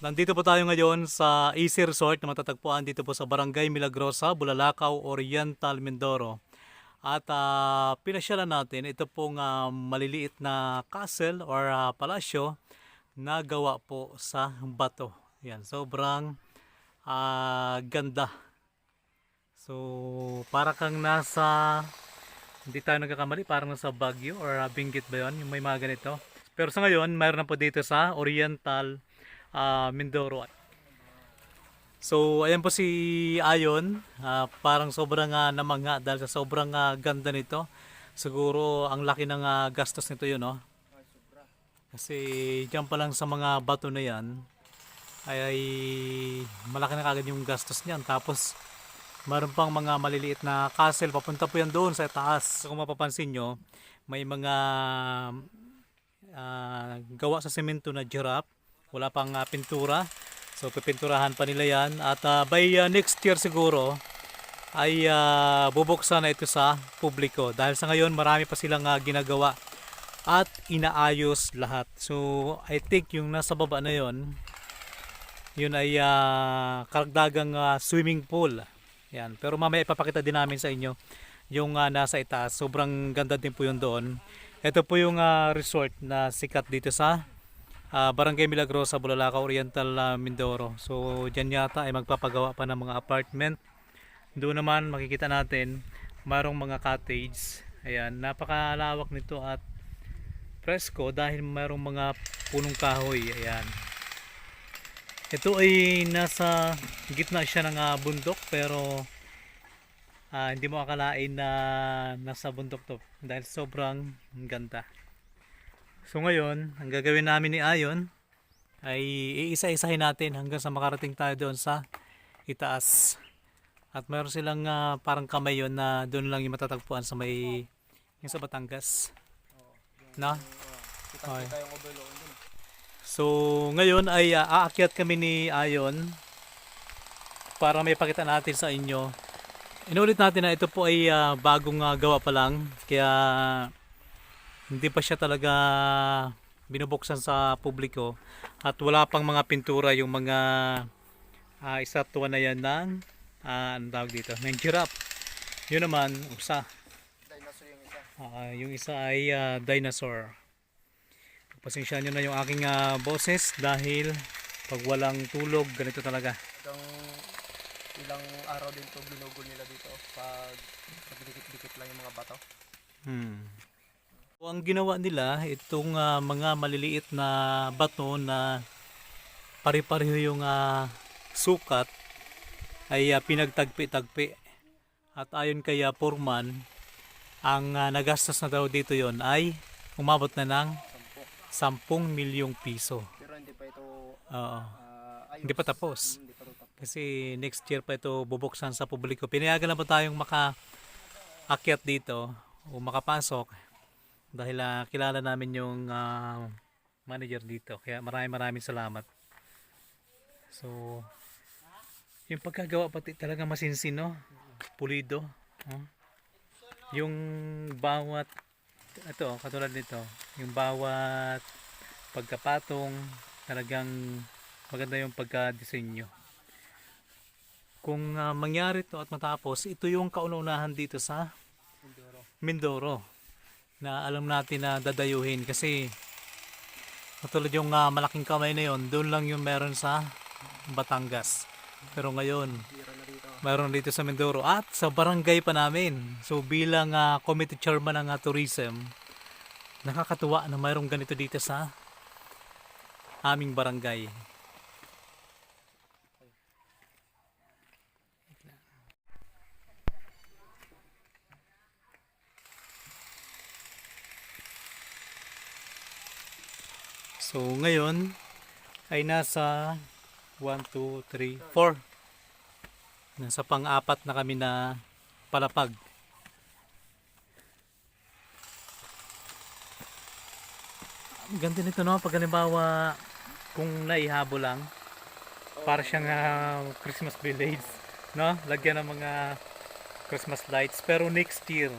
Nandito po tayo ngayon sa Easy Resort na matatagpuan dito po sa Barangay Milagrosa, Bulalakaw, Oriental, Mindoro. At pinasyalan natin ito pong maliliit na castle or palasyo na gawa po sa bato. Yan, sobrang ganda. So, para kang nasa, hindi tayo nagkakamali, parang nasa Baguio or Benguet ba yun? Yung may mga ganito. Pero sa ngayon, mayroon na po dito sa Oriental, Mindoro. So, ayan po si Ayon. Parang sobrang namangha dahil sa sobrang ganda nito. Siguro ang laki ng gastos nito yun, no? Kasi dyan pa lang sa mga bato na yan ay malaki na kagad yung gastos niyan. Tapos meron pang mga maliliit na castle. Papunta po yan doon sa taas. So, kung mapapansin nyo, may mga gawa sa semento na giraffe. Wala pang pintura. So pipinturahan pa nila yan. At by next year siguro ay bubuksan na ito sa publiko. Dahil sa ngayon marami pa silang ginagawa at inaayos lahat. So I think yung nasa baba na yon, yun ay karagdagang swimming pool. Yan. Pero mamaya ipapakita din namin sa inyo yung nasa itaas. Sobrang ganda din po yun doon. Ito po yung resort na sikat dito sa Barangay Milagrosa, Bulalakaw, Oriental, Mindoro. So dyan yata ay magpapagawa pa ng mga apartment. Doon naman makikita natin mayroong mga cottage. Ayan, napakalawak nito at presko dahil mayroong mga punong kahoy. Ayan. Ito ay nasa gitna siya ng bundok, pero hindi mo akalain na nasa bundok to dahil sobrang ganda. So ngayon, ang gagawin namin ni Ayon ay iisa-isahin natin hanggang sa makarating tayo doon sa itaas. At mayroon silang parang kamay yun na doon lang yung matatagpuan sa may yung sa Batangas. Na? Okay. So ngayon ay aakyat kami ni Ayon para may pakita natin sa inyo. Inulit natin na ito po ay bagong gawa pa lang, kaya hindi pa siya talaga binubuksan sa publiko at wala pang mga pintura yung mga estatwa na yan ng ano tawag dito, ng giraffe. Yun naman, usa. Dinosaur yung isa. Yung isa ay dinosaur. Pasensya nyo na yung aking boses dahil pag walang tulog, ganito talaga. Ilang araw din to ginugol nila dito pag dikit-dikit lang yung mga bato. So, ang ginawa nila, itong mga maliliit na bato na pare-pareho yung sukat ay pinagtagpi-tagpi. At ayon kay Foreman, ang nagastos na daw dito yon ay umabot na ng 10 milyong piso. Pero hindi pa ito Oo. ayos. Hindi pa tapos. Hindi pa ito tapos. Kasi next year pa ito bubuksan sa publiko. Pinayagan na ba tayong makaakyat dito o makapasok dahil kilala namin yung manager dito. Kaya maraming salamat. So, yung pagkagawa pati talaga masinsin, no? Pulido. Yung bawat, ito, katulad nito, yung bawat pagkapatong, talagang maganda yung pagka-disenyo. Kung mangyari to at matapos, ito yung kauna-unahan dito sa Mindoro na alam natin na dadayuhin, kasi katulad yung malaking kamay na yon, doon lang yung meron sa Batangas. Pero ngayon, meron dito sa Mindoro at sa barangay pa namin. So bilang committee chairman ng tourism, nakakatuwa na mayroong ganito dito sa aming barangay. So ngayon ay nasa 1, 2, 3, 4. Nasa pang-apat na kami na palapag. Ang ganda nito, no? Pag halimbawa kung naihabo lang, para siyang Christmas village, no? Lagyan ng mga Christmas lights. Pero next year,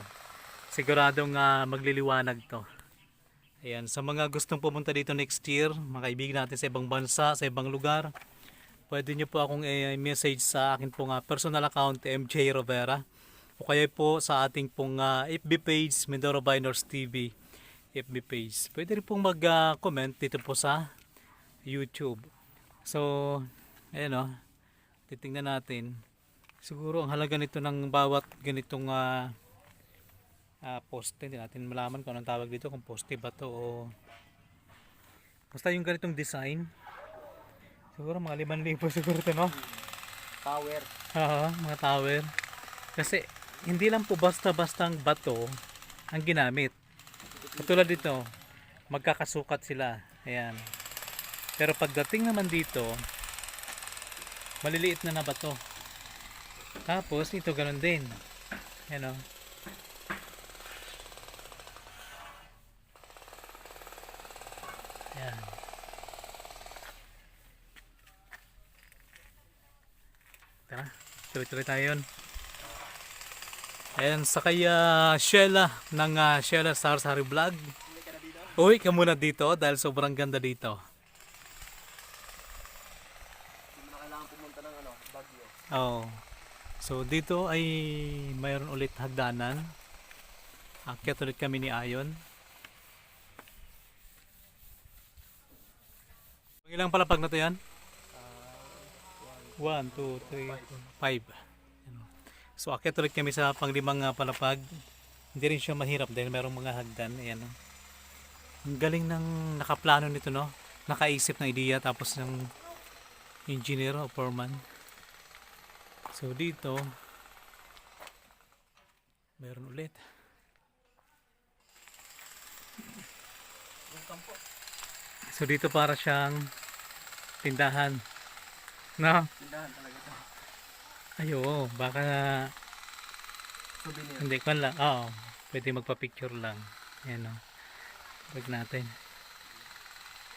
siguradong magliliwanag to. Ayan, sa mga gustong pumunta dito next year, mga kaibigan natin sa ibang bansa, sa ibang lugar, pwede nyo po akong i-message sa akin pong personal account, MJ Rovera. O kaya po sa ating pong FB page, Mindoro Binors TV FB page. Pwede rin pong mag-comment dito po sa YouTube. So, ayan o, titingnan natin. Siguro ang halaga nito ng bawat ganitong poste, hindi natin malaman kung anong tawag dito, kung poste ba to o basta yung ganitong design. Siguro mga 5,000 siguro ito, no? Tower. Oo, mga tower. Kasi hindi lang po basta-bastang bato ang ginamit. Katulad dito, magkakasukat sila. Ayan. Pero pagdating naman dito, maliliit na bato. Tapos ito ganun din. Ayan o. Ayan. Tara, tuloy-tuloy tayo yun. Ayan, sa kaya Sheila ng Sheila Sarsari Vlog. Uwi ka muna dito dahil sobrang ganda dito. Hindi mo na kailangan pumunta ng Baguio. Oh. So dito ay mayroon ulit hagdanan. Akyat ulit kami ni Ayon. Ilang palapag na to yan? 1, 2, 3, 5. So akyat ulit kami sa panglimang palapag. Hindi rin siya mahirap dahil mayroong mga hagdan. Ayan, no? Ang galing ng nakaplano nito, no? Nakaisip ng ideya tapos ng engineer o foreman. So dito mayroon ulit. So dito para siyang tindahan. No? Tindahan talaga ito. Ayo, baka Souvenir. hindi ko lang. Oo, pwede magpa-picture lang. Ayan, no? Wag natin.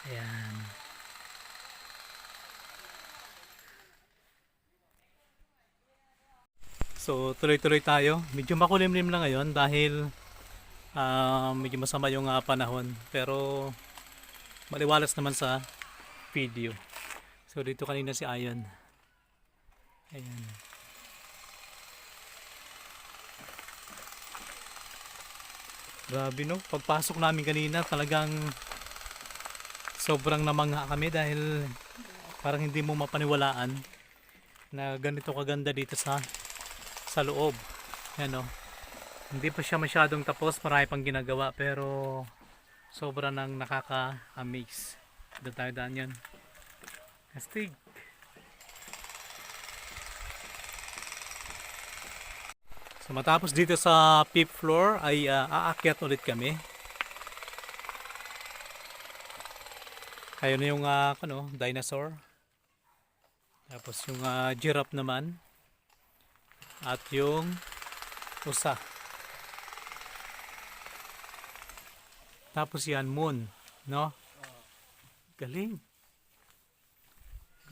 Ayan. So, tuloy-tuloy tayo. Medyo makulimlim lang ngayon dahil medyo masama yung panahon. Pero, maliwalas naman sa video. So, dito kanina si Ayon. Ayan. Grabe, no? Pagpasok namin kanina, talagang sobrang namangha kami dahil parang hindi mo mapaniwalaan na ganito kaganda dito sa loob. Yan, no? Hindi pa siya masyadong tapos, marami pang ginagawa pero sobra nang nakaka-amaze. Doon tayo daan yan. Astig. So matapos dito sa 5th floor ay aakyat ulit kami. Ayun na yung dinosaur. Tapos yung giraffe naman. At yung usa. Tapos yan moon, no? Galing.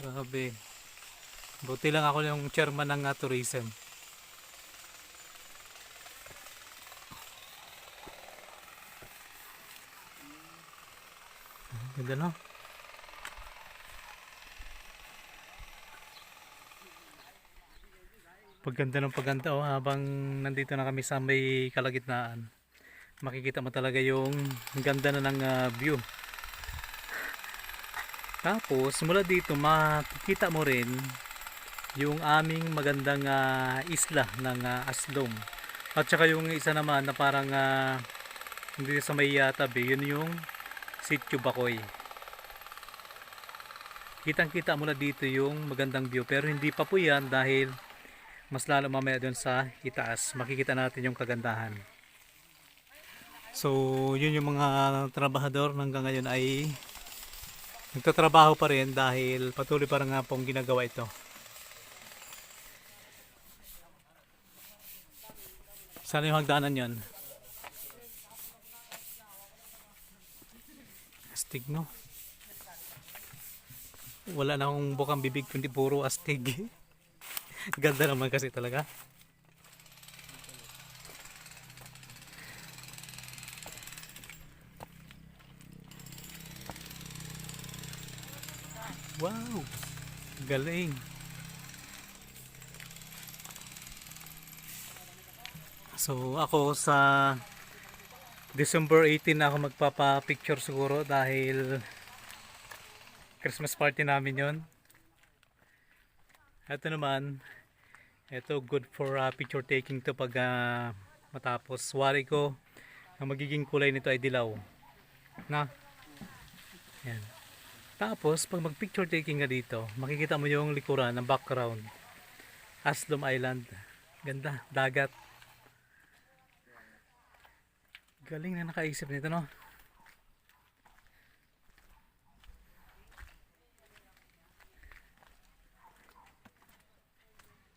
Grabe. Buti lang ako yung chairman ng tourism. Ganda, no? Pagganda ng pagganda, oh, habang nandito na kami sa may kalagitnaan. Makikita mo talaga yung ganda na ng view. Tapos mula dito makikita mo rin yung aming magandang isla ng Aslom. At saka yung isa naman na parang hindi sa may tabi, yun yung Sitio Bacoy. Kitang-kita mula dito yung magandang view pero hindi pa po yan dahil mas lalo mamaya doon sa itaas makikita natin yung kagandahan. So yun yung mga trabahador hanggang ngayon ay nagtatrabaho pa rin dahil patuloy pa rin nga pong ginagawa ito. Sana yung hagdanan yan. Astig, no? Wala na akong bukang bibig kundi puro astig. Ganda naman kasi talaga. Wow! Galing! So ako sa December 18 na ako magpapa-picture siguro dahil Christmas party namin yon. Ito naman, ito good for picture taking to pag matapos. Wari ko, ang magiging kulay nito ay dilaw. Na? Yan. Tapos, pag mag-picture taking ka dito, makikita mo yung likuran ng background. Aslom Island. Ganda, dagat. Galing na nakaisip nito, no?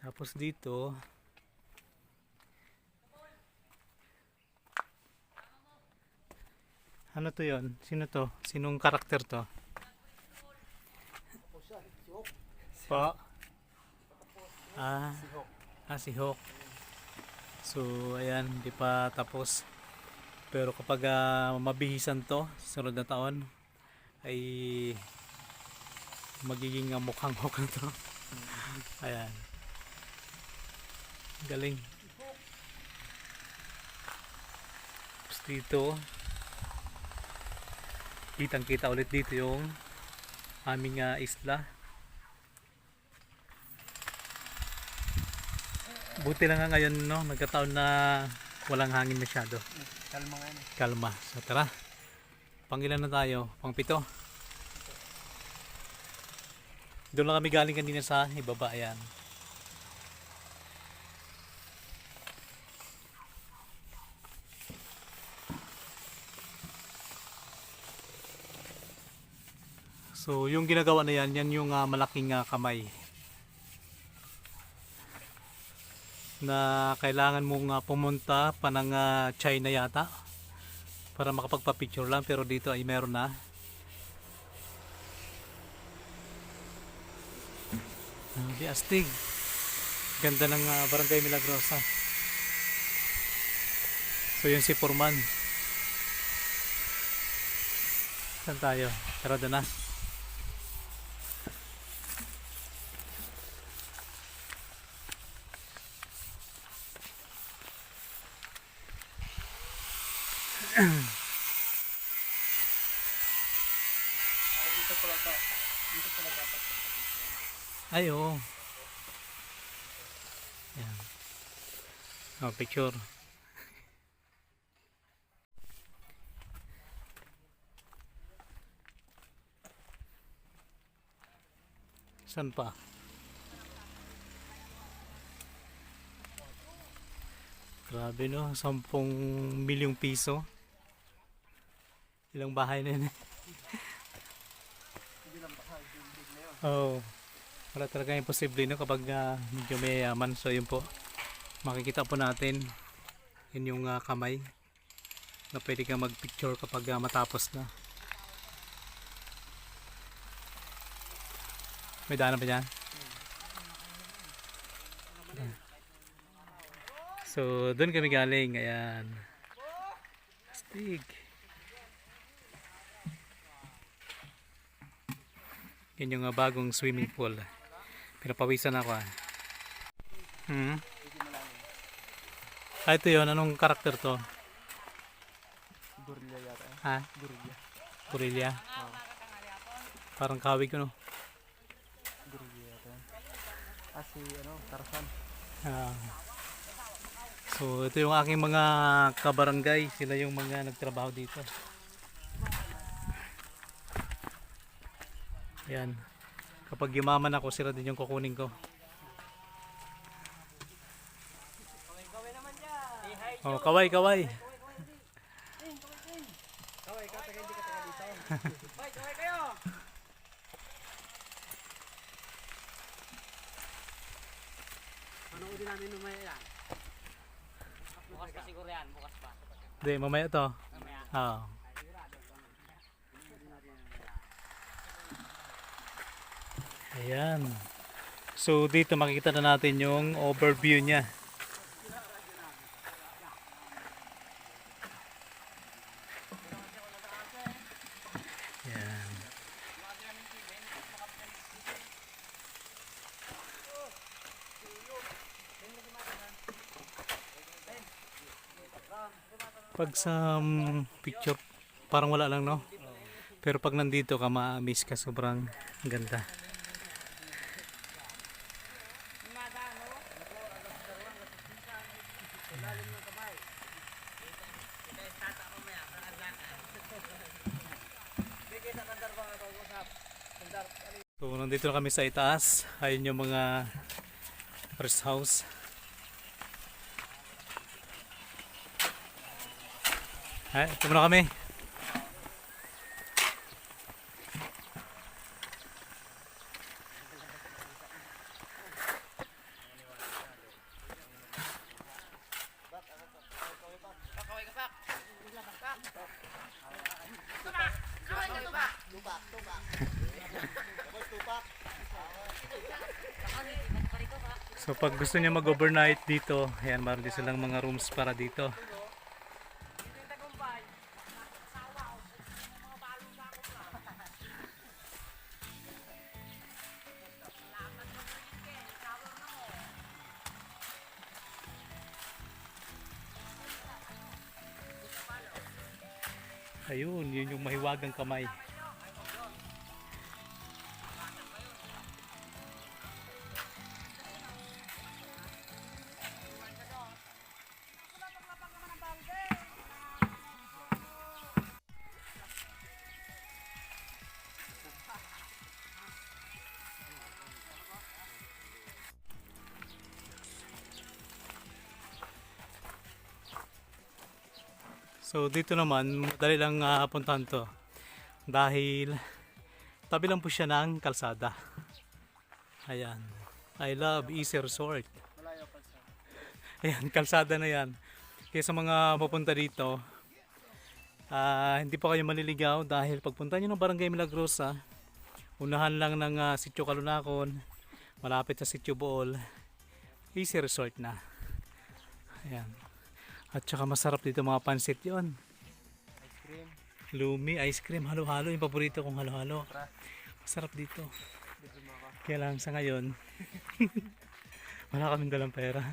Tapos dito, ano to yon? Sino to? Sinong karakter to? Po? Si Hawk. So, ayan, di pa tapos. Pero kapag mabihisan to, sunod na taon, ay magiging mukhang Hawk na to. Ayan. Galing. Tapos dito, kitang kita ulit dito yung aming isla. Buti lang nga ngayon, no, nagkataon na walang hangin masyado. Kalma nga yan. Kalma. So tara, pangilan na tayo? Pang 7. Doon lang kami galing kanina sa ibaba. Ayan. So yung ginagawa na yan, yan yung malaking kamay na kailangan mong pumunta pa ng China yata para makapagpa-picture lang, pero dito ay meron na. Di astig. Ganda ng Barangay Milagrosa. So yun si Foreman. Saan tayo? Tara doon na. Dito pala ito. Dito pala dapat. Ay, oo. Ayan. Oh, picture. Saan pa? Grabe, no? 10 milyong piso. Ilang bahay na yun. Hindi lang baka building na yun. Oo. Wala talaga imposible, no? Kapag medyo may yaman. So yun po. Makikita po natin. Yun yung kamay. Na pwede kang mag-picture kapag matapos na. May daanan pa dyan? So, doon kami galing. Ayan. Astig. Yan yung bagong swimming pool. Pinapawisan ako. Ito yun. Anong karakter to? Gorilla yata. Ha? Gorilla. Gorilla? Parang kawig ko, no? Gorilla yata. Si Tarzan. So ito yung aking mga kabarangay, sila yung mga nagtrabaho dito. Ayan. Kapag yumaman ako, sila din yung kukunin ko. Oh, kaway, kaway. Kaway ka, taga hindi ka taga dito. Hoy, kaway kayo! Ano din namin lumaya yan? Bukas pa siguro yan, bukas pa. Hindi, mamaya to. Oo. Ayan. So dito makikita na natin yung overview niya. Ayan. Pag sa picture, parang wala lang, no? Pero pag nandito ka, ma-miss ka. Sobrang ganda. So, nandito na kami sa itaas. Ayun yung mga rest house. Ay, ito muna kami. So pag gusto niyo mag-overnight dito, ayan, meron din silang mga rooms para dito. Ayun, yun yung mahiwagang kamay. So dito naman, madali lang puntahan to. Dahil tabi lang po siya ng kalsada. Ayan. I love Easy Resort. Ayan, kalsada na yan. Kaya sa mga pupunta dito, hindi pa kayo maliligaw dahil pagpunta nyo ng Barangay Milagrosa, unahan lang ng Sitio Kalunakon, malapit sa Sitio Bool, Easy Resort na. Ayan. At saka masarap dito mga pansit yon. Ice cream. Lumi, ice cream, halo-halo. Yung paborito kong halo-halo. Masarap dito. Kaya lang sa ngayon, wala kaming dalang pera.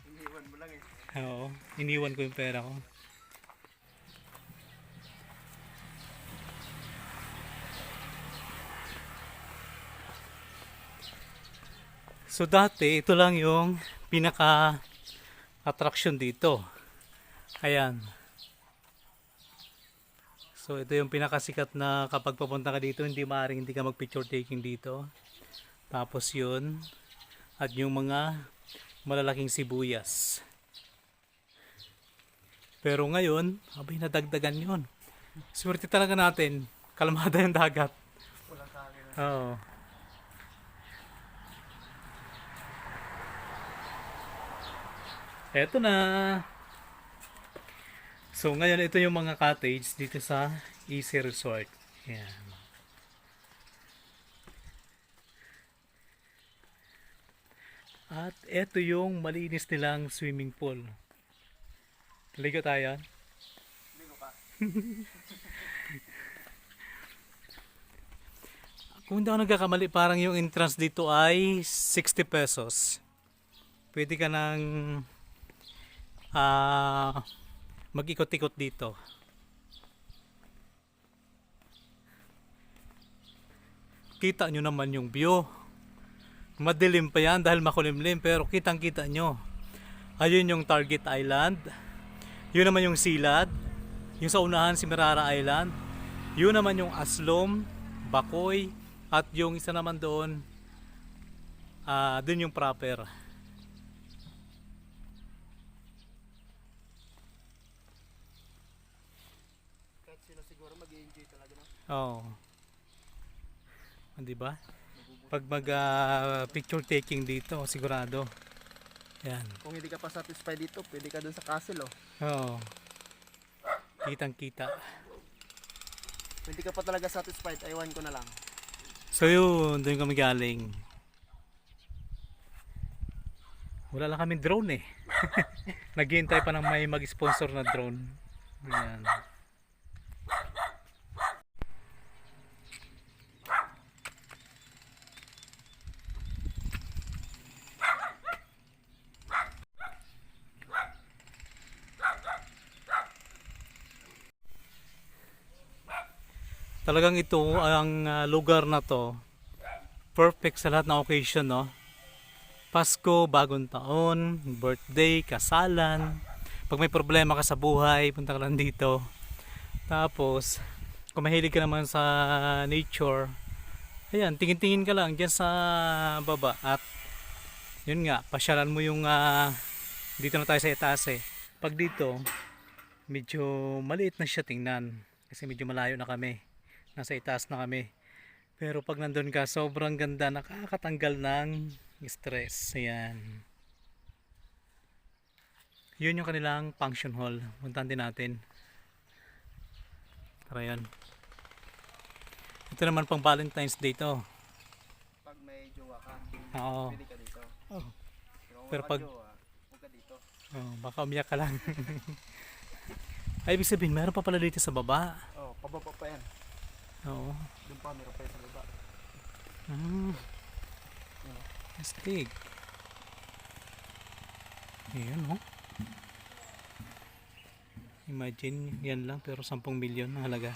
Iniwan mo lang eh. Oo, iniwan ko yung pera ko. So dati, ito lang yung pinaka attraction dito. Ayan. So ito yung pinakasikat na kapag papunta ka dito, hindi maaaring hindi ka mag picture taking dito. Tapos yun, at yung mga malalaking sibuyas. Pero ngayon, abay nadagdagan yun. Swerte talaga natin, kalmada yung dagat. Walang kami na. Oo. Eto na. So ngayon ito yung mga cottage dito sa Easy Resort. Ayan. At eto yung malinis nilang swimming pool. Ligo tayo. Ligo ka. Kung hindi ako nagkakamali, parang yung entrance dito ay 60 pesos. Pwede ka nang mag-ikot-ikot dito. Kita nyo naman yung view. Madilim pa yan dahil makulimlim, pero kitang-kita nyo. Ayun yung Target Island. Yun naman yung Silad. Yung sa unahan si Merara Island. Yun naman yung Aslom, Bacoy, at yung isa naman doon, doon yung proper. Kahit sila siguro mag-enjoy talaga na. Oo. Di ba? Pag mag picture taking dito, sigurado. Yan. Kung hindi ka pa satisfied dito, pwede ka dun sa castle oh. Oo. Kitang-kita. Kung hindi ka pa talaga satisfied, aywan ko na lang. So yun, doon kami galing. Wala lang kami drone eh. Naghihintay pa ng may mag-sponsor na drone. Yan. Talagang ito ang lugar na to perfect sa lahat ng occasion, no? Pasko, bagong taon, birthday, kasalan. Pag may problema ka sa buhay, punta ka lang dito. Tapos, kung mahilig ka naman sa nature, ayan, tingin-tingin ka lang dyan sa baba. At yun nga, pasyalan mo yung dito na tayo sa itaas eh. Pag dito, medyo maliit na siya tingnan. Kasi medyo malayo na kami. Nasa itaas na kami. Pero pag nandun ka, sobrang ganda, nakakatanggal ng stress. Ayan. Yun yung kanilang function hall. Puntahan din natin. Tara yan. Ito naman pang Valentine's Day to. Pag may jowa ka, Oo. pwede ka dito. Oh. Pero Pero kung pag- wala jowa, huwag ka dito. Oh, baka umiyak ka lang. Ay, ibig sabihin, meron pa pala dito sa baba. Oh, pababa pa yan. Oo. Doon pa, meron pa yan sa baba. Hmm. Astig. Ayan, oh. Imagine, yan lang, pero 10 milyon ang halaga.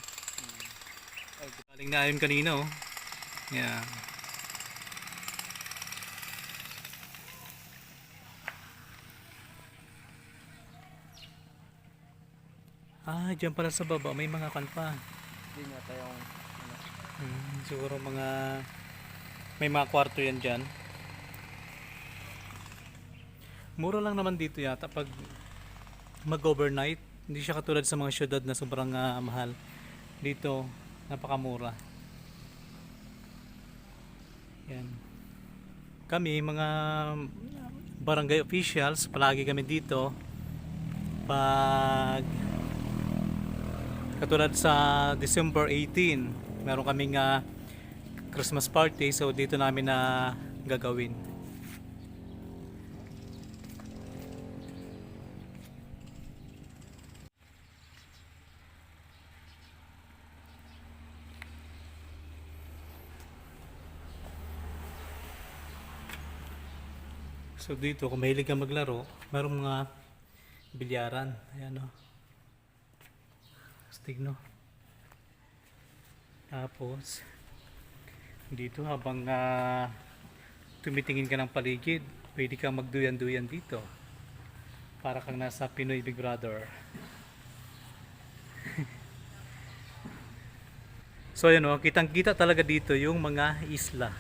Ay, Galing na yun kanina, oh. Yan. Dyan pala sa baba, may mga kan pa. yun yata yung ano. Siguro may mga kwarto yan dyan. Mura lang naman dito yata pag mag-overnight. Hindi siya katulad sa mga syudad na sobrang mahal. Dito, napakamura. Yan. Kami, mga barangay officials, palagi kami dito. Pag katulad sa December 18, meron kaming Christmas party, so dito namin na gagawin. So dito, kung mahilig ka maglaro, merong mga bilyaran. Ayan o. Astig, no? Tapos, dito habang tumitingin ka ng paligid, pwede kang magduyan-duyan dito. Para kang nasa Pinoy Big Brother. So ayan o, kitang-kita talaga dito yung mga isla.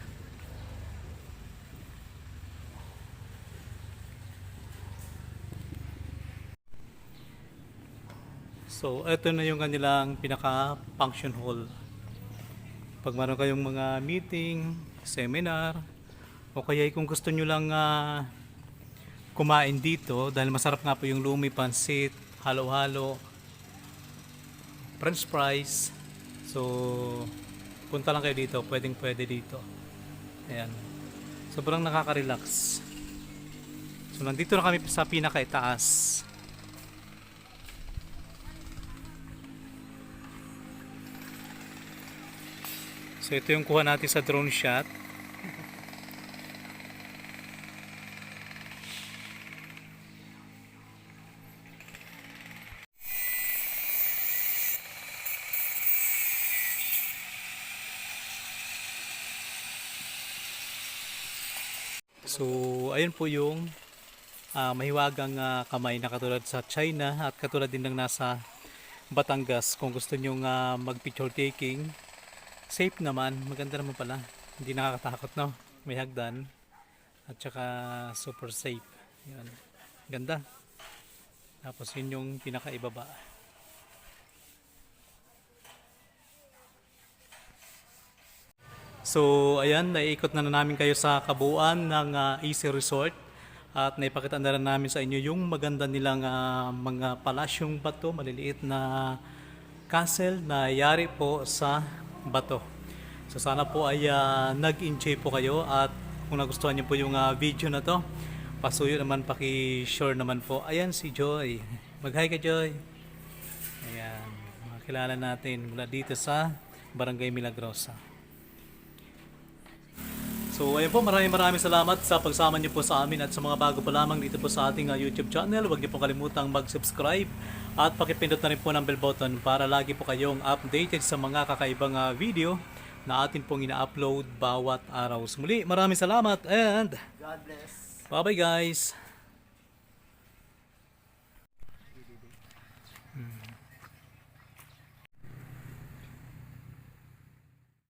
So, ito na yung kanilang pinaka-function hall. Pag meron kayong mga meeting, seminar, o kaya kung gusto nyo lang kumain dito, dahil masarap nga po yung lumi, pansit, halo-halo, french fries. So, punta lang kayo dito, pwedeng pwede dito. Ayan. Sobrang nakaka-relax. So, nandito na kami sa pinaka-itaas. So ito yung kuha natin sa drone shot. So ayun po yung mahiwagang kamay na katulad sa China at katulad din ng nasa Batangas. Kung gusto nyo mag picture taking, safe naman, maganda naman pala, hindi nakakatakot, no? May hagdan at saka super safe. Yan. Ganda. Tapos yun yung pinakaibaba. So ayan, naiikot na namin kayo sa kabuuan ng Easy Resort at naipakita na rin namin sa inyo yung maganda nilang mga palasyong bato, maliliit na castle na yari po sa bato. So sana po ay nag-enjoy po kayo at kung nagustuhan niyo po yung video na to, pasuyo naman, paki-share naman po. Ayan si Joy. Mag-hi ka, Joy. Ayan, makilala natin mula dito sa Barangay Milagrosa. So ayun po, maraming salamat sa pagsama niyo po sa amin at sa mga bago pa lamang dito po sa ating YouTube channel. Huwag niyo po kalimutang mag-subscribe at pakipindot na rin po ng bell button para lagi po kayong updated sa mga kakaibang video na atin pong ina-upload bawat araw. So, muli, maraming salamat and God bless. bye-bye guys!